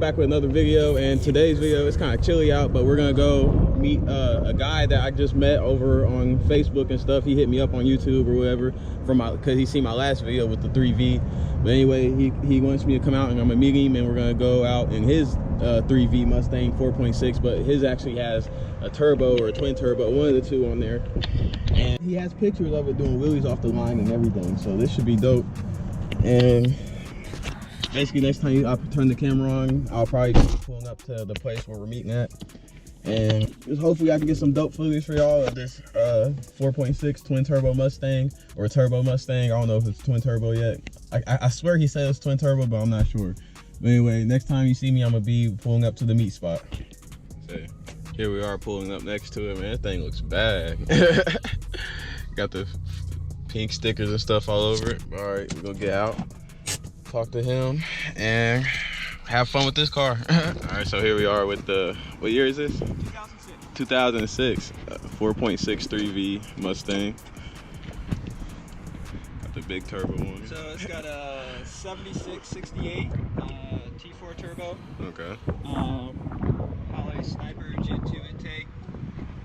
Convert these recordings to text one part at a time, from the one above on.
back with another video, and today's video is kind of chilly out, but we're gonna go meet a guy that I just met over on Facebook and stuff. He hit me up on YouTube or whatever because he seen my last video with the 3V. But anyway, he wants me to come out and I'm gonna meet him, and we're gonna go out in his 3V Mustang 4.6, but his actually has a turbo or a twin turbo, one of the two on there, and he has pictures of it doing wheelies off the line and everything, so this should be dope. And basically next time I turn the camera on, I'll probably be pulling up to the place where we're meeting at, and just hopefully I can get some dope footage for y'all of this 4.6 twin turbo Mustang, or turbo Mustang. I don't know if it's twin turbo yet. I swear he said it's twin turbo, but I'm not sure. But anyway, next time you see me, I'm gonna be pulling up to the meet spot. So here we are pulling up next to it, man. That thing looks bad. Got the pink stickers and stuff all over it. All right, we're gonna get out, talk to him, and have fun with this car. All right, so here we are with the, what year is this? 2006 4.6 3V Mustang. Got the big turbo one. So it's got a 7668 T4 turbo. Okay. Holley Sniper Gen 2 intake.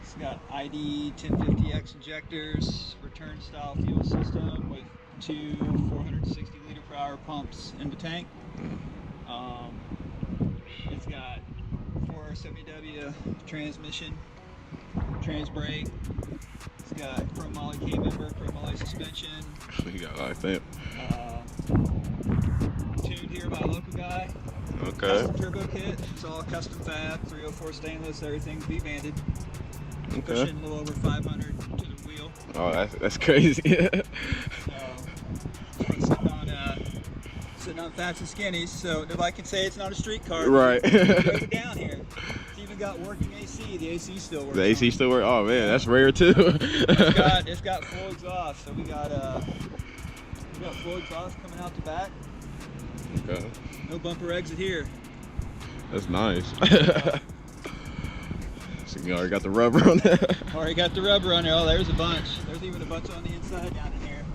It's got ID 1050X injectors, return style fuel system with two 460 liter per hour pumps in the tank. It's got 470W transmission, trans brake. It's got chrome moly K-member, chrome moly suspension. You got like that. Tuned here by a local guy. Okay. Custom turbo kit. It's all custom fab, 304 stainless. Everything's V-banded. Okay. Pushing a little over 500 to the wheel. Oh, that's crazy. Sitting on fats and skinnies, so nobody can say it's not a street car. Right. It's down here. It's even got working AC. The AC still works. The AC still works. Oh man, that's rare too. It's got full exhaust, so we got full exhaust coming out the back. Okay. No bumper exit here. That's nice. So you already got the rubber on there. Already got the rubber on there. Oh, there's a bunch. There's even a bunch on the inside down in here.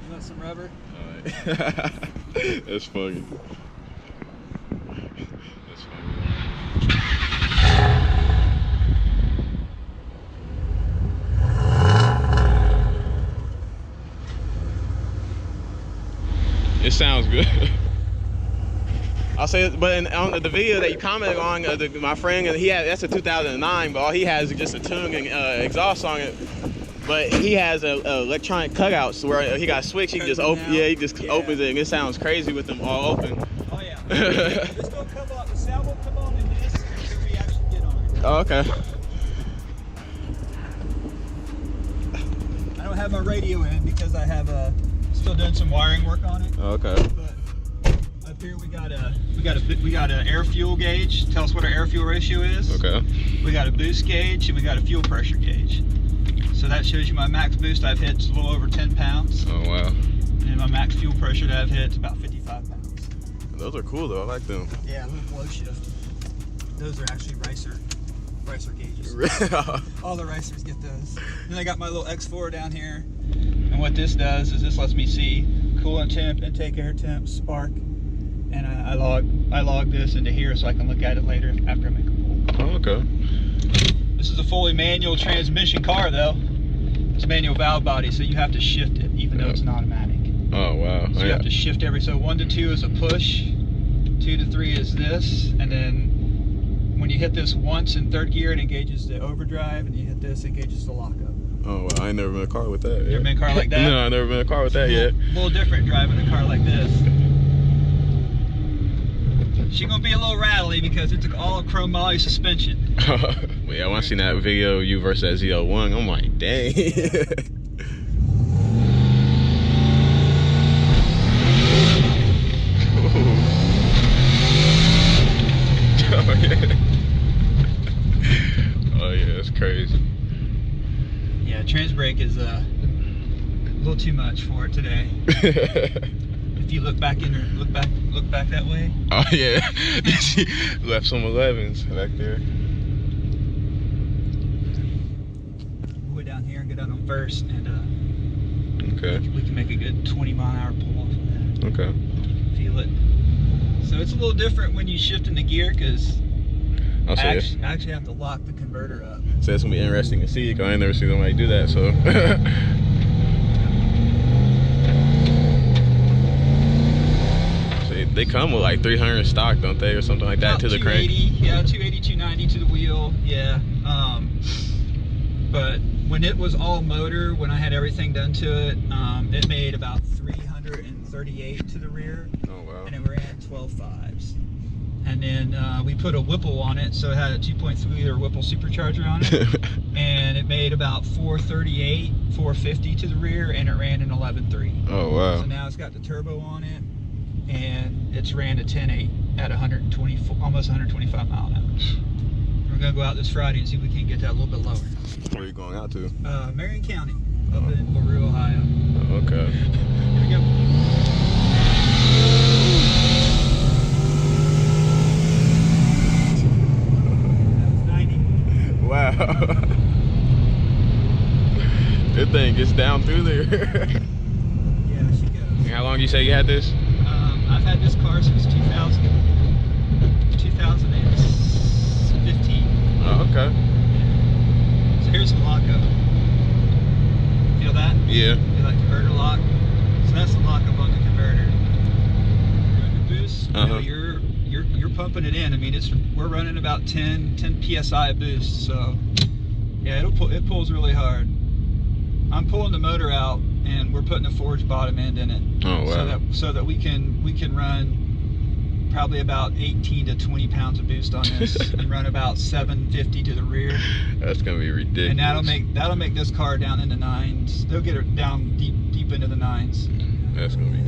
You want some rubber? Alright. That's funny. That's funny. It sounds good. I'll say, but on the video that you commented on, my friend, that's a 2009, but all he has is just a tune and exhaust on it. But he has electronic cutouts where he got a switch. He can just open. Yeah, he just opens it, and it sounds crazy with them all open. Oh yeah. This don't come on. The sound won't come on in this until we actually get on it. Oh, okay. I don't have my radio in because I have still doing some wiring work on it. Oh, okay. But up here we got a air fuel gauge. Tell us what our air fuel ratio is. Okay. We got a boost gauge and we got a fuel pressure gauge. So that shows you my max boost I've hit is a little over 10 pounds. Oh wow. And my max fuel pressure that I've hit is about 55 pounds. Those are cool though. I like them. Yeah, a little blow shift. Those are actually ricer gauges. All the racers get those. Then I got my little X4 down here. And what this does is this lets me see coolant temp, intake air temp, spark. And I log this into here so I can look at it later after I make a pull. Oh, okay. This is a fully manual transmission car though. It's manual valve body, so you have to shift it even though it's an automatic. Oh wow. So you have to shift so 1 to 2 is a push, 2 to 3 is this, and then when you hit this once in third gear it engages the overdrive, and you hit this, it engages the lockup. Oh well, I ain't never been in a car with that. You ever been in a car like that? No, I've never been in a car with that yet. A little different driving a car like this. She's gonna be a little rattly because it's all chrome moly suspension. Well, yeah, when I seen that video of you versus that Z01, I'm like, dang. Oh yeah, that's crazy. Yeah, trans brake is a little too much for it today. If you look back look back that way. Oh yeah, she left some 11s back there. We'll go down here and go down on first, and okay, we can make a good 20 mile an hour pull off of that. Okay. Feel it. So it's a little different when you shift in the gear because I see. actually have to lock the converter up. So it's gonna be interesting to see. 'Cause I ain't never seen somebody do that. So. See, they come with like 300 stock, don't they, or something like that, About to the crank? 280, yeah, 280, 290 to the wheel, yeah. But when it was all motor, when I had everything done to it, it made about 338 to the rear. Oh wow. And it ran 12.5s. And then we put a Whipple on it, so it had a 2.3 liter Whipple supercharger on it. And it made about 438, 450 to the rear, and it ran an 11.3. Oh wow. So now it's got the turbo on it, and it's ran a 10.8 at 120, almost 125 mile an hour. We're gonna go out this Friday and see if we can get that a little bit lower. Where are you going out to? Marion County, up in LaRue, Ohio. Oh, okay. Here we go. Wow. This thing gets down through there. Yeah, she goes. How long do you say you had this? I've had this car since 2015. Oh, okay. So here's the lockup. Feel that? Yeah. You like converter lock? So that's the lockup on the converter. You're in the boost. You know, you're pumping it in. I mean, we're running about 10 psi boost. So yeah, it pulls really hard. I'm pulling the motor out, and we're putting a forged bottom end in it. Oh wow. So that we can run probably about 18 to 20 pounds of boost on this, and run about 750 to the rear. That's gonna be ridiculous. And that'll make this car down in the 9s. They'll get it down deep into the 9s. That's gonna be great.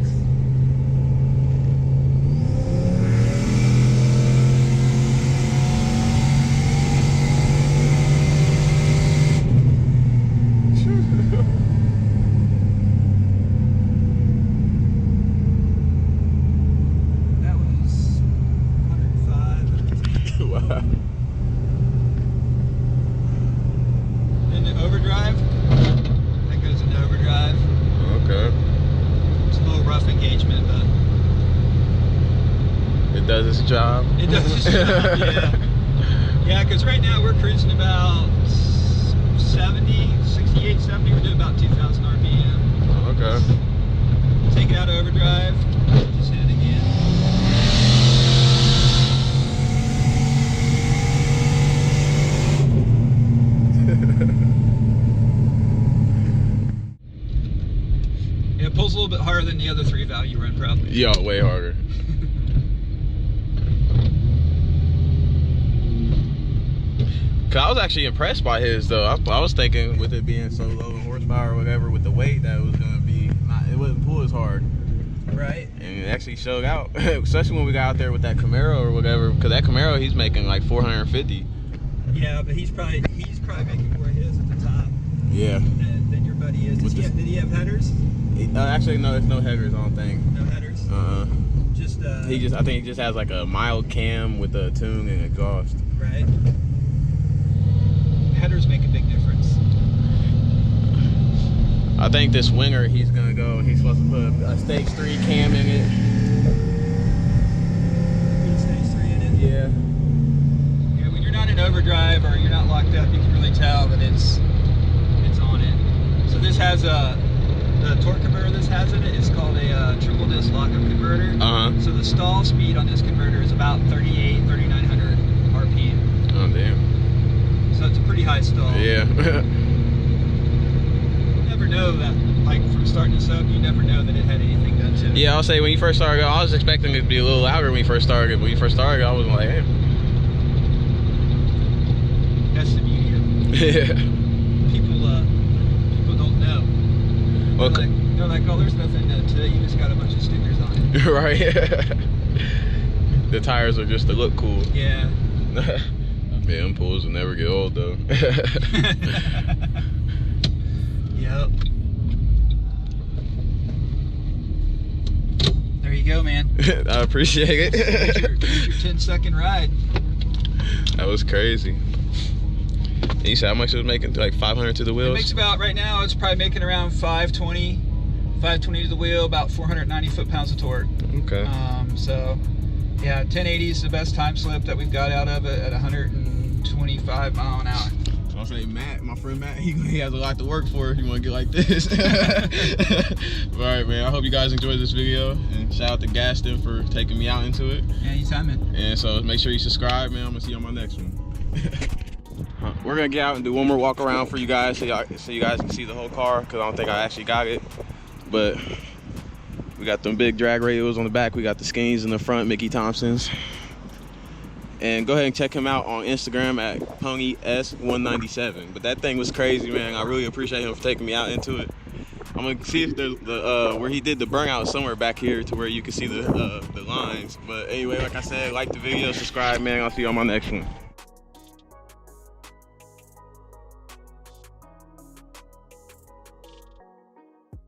Does its job. It does its job, yeah. Yeah, because right now we're cruising about 68, 70. We're doing about 2,000 RPM. Oh, okay. Take it out of overdrive. Just hit it again. Yeah, it pulls a little bit harder than the other 3 valve you run, probably. Yeah, way harder. Cause I was actually impressed by his though. I was thinking with it being so low horsepower or whatever, with the weight, that it was gonna be it wouldn't pull as hard. Right. And it actually showed out, especially when we got out there with that Camaro or whatever. Cause that Camaro, he's making like 450. Yeah, but he's probably making more of his at the time. Yeah. Than your buddy is. Did he have headers? Actually, no, there's no headers. I don't think. No headers. Just I think he just has like a mild cam with a tune and exhaust. Right. Headers make a big difference. I think this winger, he's gonna go and he's supposed to put a stage 3 cam in it. Put a stage 3 in it? Yeah. Yeah, when you're not in overdrive or you're not locked up, you can really tell that it's on it. So this has the torque converter this has in it is called a triple disc lockup converter. So the stall speed on this converter is about 3,900 RPM. Oh damn. So it's a pretty high stall. Yeah. You never know that, like from starting this up, you never know that it had anything done to it. Yeah, I'll say when you first started, I was expecting it to be a little louder when you first started. When you first started, I was like, hey. That's the beauty of it. Yeah. People don't know. Well, they're like, oh, there's nothing to it. You just got a bunch of stickers on it. Right. The tires are just to look cool. Yeah. Yeah, them pulls will never get old though. Yep. There you go, man. I appreciate it. Here's your 10-second ride. That was crazy. And you said how much it was making? Like 500 to the wheels? It makes about, right now, it's probably making around 520 to the wheel, about 490 foot-pounds of torque. Okay. So Yeah, 1080 is the best time slip that we've got out of it at 125 mile an hour. So I'll say Matt, my friend Matt, he has a lot to work for if you want to get like this. All right, man, I hope you guys enjoyed this video, and shout out to Gaston for taking me out into it. Yeah, anytime, man. And so make sure you subscribe, man. I'm gonna see you on my next one. We're gonna get out and do one more walk around for you guys so you guys can see the whole car, because I don't think I actually got it. But we got them big drag radials on the back. We got the Skeens in the front, Mickey Thompson's. And go ahead and check him out on Instagram at PonyS197. But that thing was crazy, man. I really appreciate him for taking me out into it. I'm gonna see if the where he did the burnout somewhere back here to where you can see the lines. But anyway, like I said, like the video, subscribe, man. I'll see you on my next one.